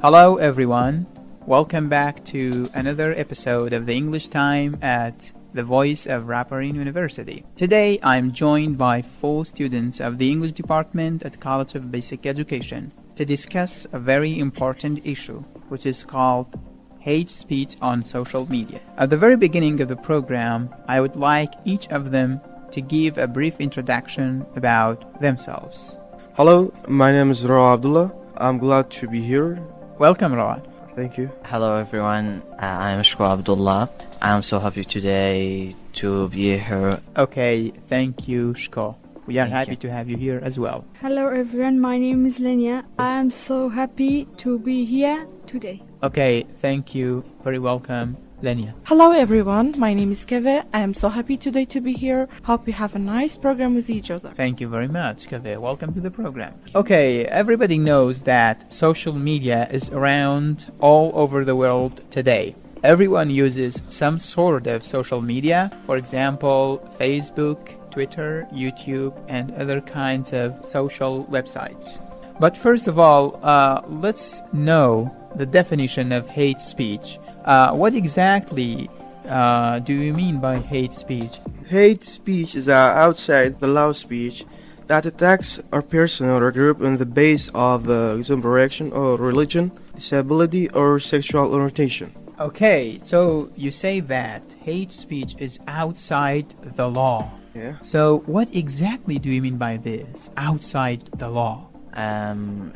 Hello everyone, welcome back to another episode of the English Time at the Voice of Rawa University. Today I'm joined by 4 students of the English department at College of Basic Education to discuss a very important issue, which is called hate speech on social media. At the very beginning of the program, I would like each of them to give a brief introduction about themselves. Hello, my name is Rawa Abdullah. I'm glad to be here. Welcome, Rawa. Thank you. Hello everyone, I'm Shko Abdullah. I'm so happy today to be here. Okay, thank you, Shko. We are Thank happy you. to have you here as well. Hello everyone, my name is Lanya. I am so happy to be here today. Okay, thank you. Very welcome, Lanya. Hello everyone, my name is Kave. I am so happy today to be here. Hope you have a nice program with each other. Thank you very much, Kave. Welcome to the program. Okay, everybody knows that social media is around all over the world today. Everyone uses some sort of social media, for example, Facebook, Twitter, YouTube, and other kinds of social websites. But first of all, let's know the definition of hate speech. What exactly do you mean by hate speech? Hate speech is outside the law speech that attacks a person or a group on the basis of exaggeration or religion, disability, or sexual orientation. Okay, so you say that hate speech is outside the law. Yeah. So what exactly do you mean by this, outside the law?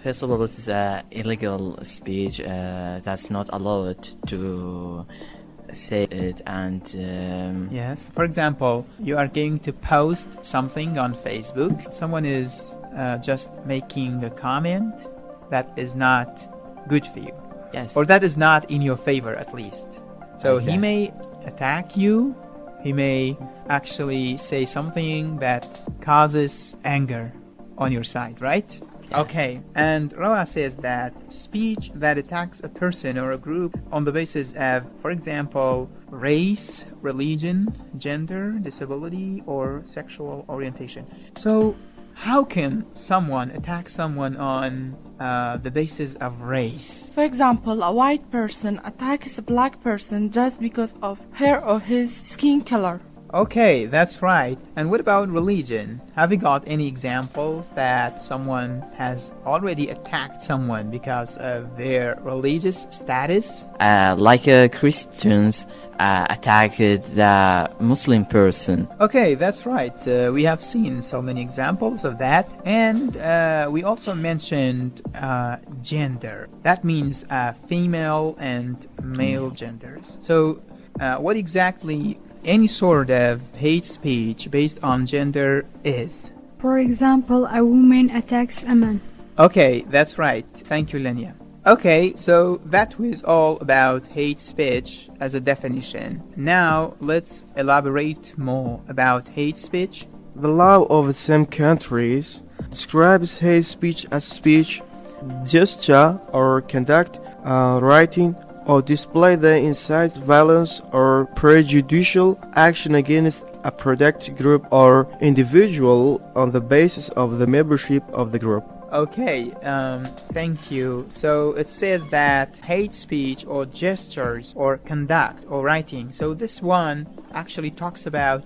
First of all, it is illegal speech that's not allowed to say it, and Yes. For example, you are going to post something on Facebook. Someone is just making a comment that is not good for you, yes, or that is not in your favor at least. So he Exactly. may attack you. He may actually say something that causes anger on your side, right? Yes. Okay, and Rawa says that speech that attacks a person or a group on the basis of, for example, race, religion, gender, disability, or sexual orientation. So, how can someone attack someone on the basis of race? For example, a white person attacks a black person just because of her or his skin color. Okay, that's right. And what about religion? Have you got any examples that someone has already attacked someone because of their religious status? like Christians attacked the Muslim person. Okay, that's right. We have seen so many examples of that. And we also mentioned gender. That means female and male genders. So what exactly any sort of hate speech based on gender is? For example, a woman attacks a man. Okay, that's right. Thank you, Lenya. Okay, so that was all about hate speech as a definition. Now, let's elaborate more about hate speech. The law of some countries describes hate speech as speech, gesture, or conduct, writing, or display that incites violence or prejudicial action against a protected group or individual on the basis of the membership of the group. Okay, thank you. So it says that hate speech or gestures or conduct or writing. So this one actually talks about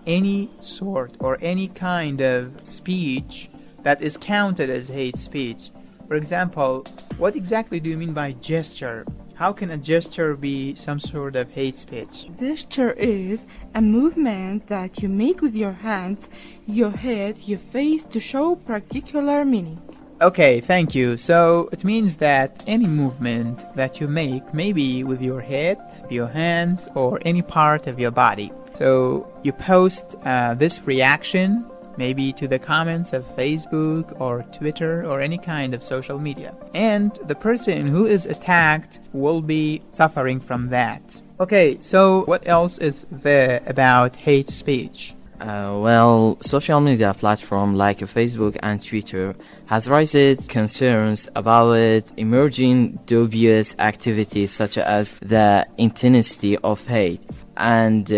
any sort or any kind of speech that is counted as hate speech. For example, what exactly do you mean by gesture? How can a gesture be some sort of hate speech? Gesture is a movement that you make with your hands, your head, your face to show particular meaning. Okay, thank you. So it means that any movement that you make, maybe with your head, your hands, or any part of your body. So you post this reaction maybe to the comments of Facebook or Twitter or any kind of social media. And the person who is attacked will be suffering from that. Okay, so what else is there about hate speech? Well, social media platform like Facebook and Twitter has raised concerns about emerging dubious activities such as the intensity of hate and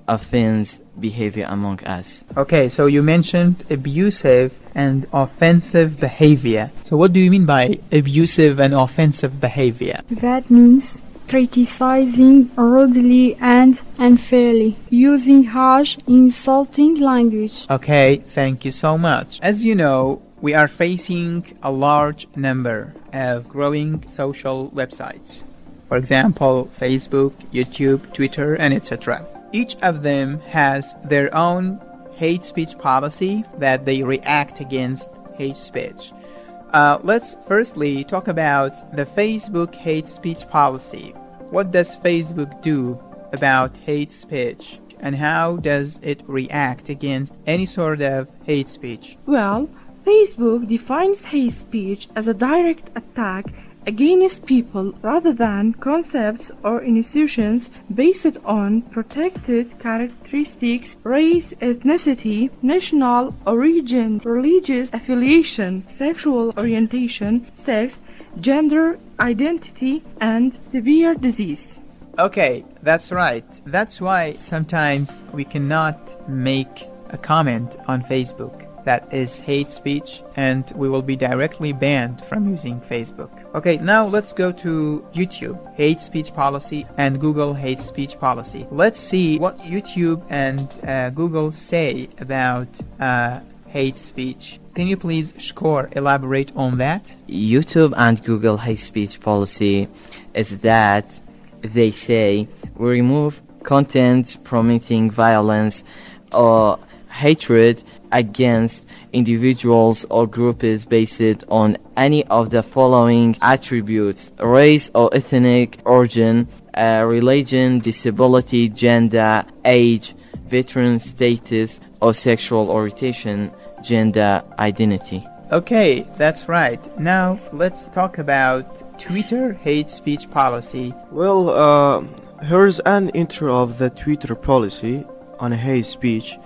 offense behavior among us. Okay, so you mentioned abusive and offensive behavior. So what do you mean by abusive and offensive behavior? That means criticizing rudely and unfairly, using harsh, insulting language. Okay, thank you so much. As you know, we are facing a large number of growing social websites. For example, Facebook, YouTube, Twitter, and etc. Each of them has their own hate speech policy that they react against hate speech. Let's firstly talk about the Facebook hate speech policy. What does Facebook do about hate speech, and how does it react against any sort of hate speech? Well, Facebook defines hate speech as a direct attack against people rather than concepts or institutions based on protected characteristics, race, ethnicity, national origin, religious affiliation, sexual orientation, sex, gender identity, and severe disease. Okay, that's right. That's why sometimes we cannot make a comment on Facebook that is hate speech, and we will be directly banned from using Facebook. Okay, now let's go to YouTube hate speech policy and Google hate speech policy. Let's see what YouTube and Google say about hate speech. Can you please, Shko, elaborate on that? YouTube and Google hate speech policy is that they say we remove content promoting violence or hatred against individuals or groups based on any of the following attributes: race or ethnic origin, religion, disability, gender, age, veteran status, or sexual orientation, gender identity. Okay, that's right. Now let's talk about Twitter hate speech policy. Well, here's an intro of the Twitter policy on hate speech,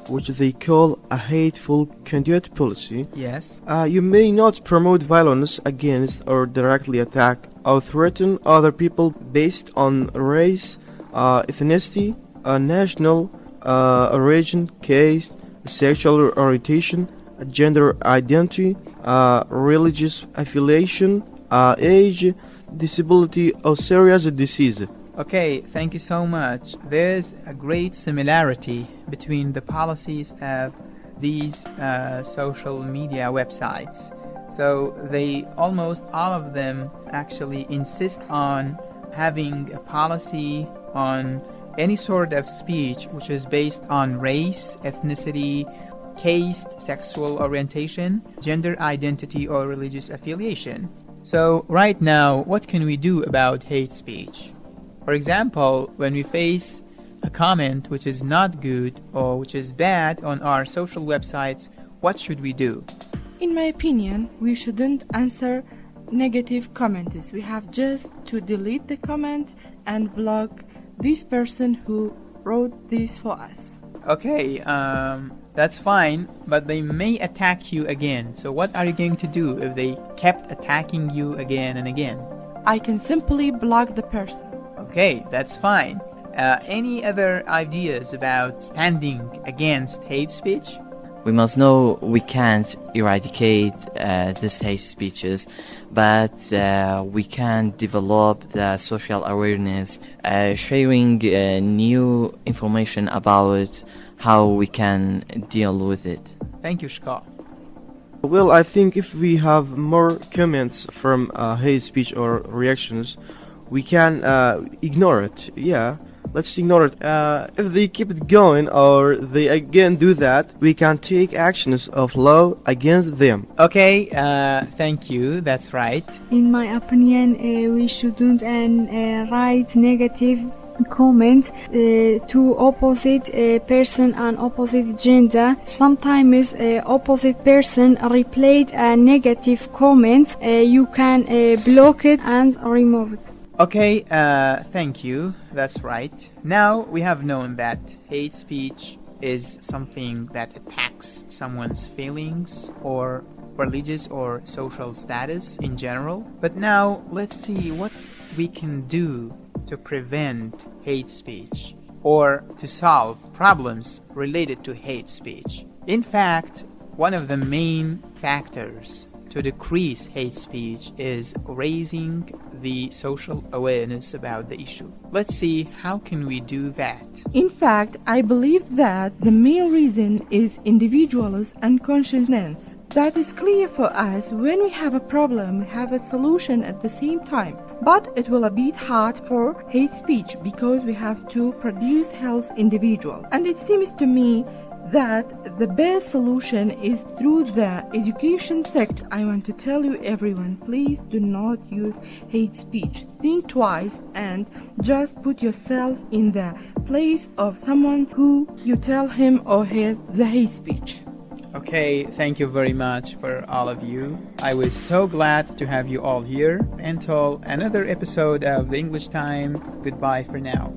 which they call a hateful conduct policy. Yes. You may not promote violence against or directly attack or threaten other people based on race, ethnicity, national origin, caste, sexual orientation, gender identity, religious affiliation, age, disability, or serious disease. Okay, thank you so much. There's a great similarity between the policies of these social media websites. So they almost all of them actually insist on having a policy on any sort of speech which is based on race, ethnicity, caste, sexual orientation, gender identity, or religious affiliation. So right now, what can we do about hate speech? For example, when we face a comment which is not good or which is bad on our social websites, what should we do? In my opinion, we shouldn't answer negative comments. We have just to delete the comment and block this person who wrote this for us. Okay, that's fine, but they may attack you again. So what are you going to do if they kept attacking you again and again? I can simply block the person. Okay, that's fine. Any other ideas about standing against hate speech? We must know we can't eradicate these hate speeches, but we can develop the social awareness, sharing new information about how we can deal with it. Thank you, Shko. Well, I think if we have more comments from hate speech or reactions, we can ignore it. Yeah, let's ignore it. If they keep it going or they again do that, we can take actions of law against them. Okay, thank you. That's right. In my opinion, we shouldn't write negative comments to opposite person and opposite gender. Sometimes opposite person replayed a negative comment. You can block it and remove it. Okay, thank you. That's right. Now we have known that hate speech is something that attacks someone's feelings or religious or social status in general. But now let's see what we can do to prevent hate speech. or to solve problems related to hate speech. In fact, one of the main factors to decrease hate speech is raising the social awareness about the issue. Let's see how can we do that. In fact, I believe that the main reason is individuals and consciousness. That is clear for us. When we have a problem, we have a solution at the same time. But it will a bit hard for hate speech because we have to produce health individual. And it seems to me that the best solution is through the education sector. I want to tell you everyone, please do not use hate speech. Think twice and just put yourself in the place of someone who you tell him or her the hate speech. Okay, thank you very much for all of you. I was so glad to have you all here. Until another episode of the English Time, goodbye for now.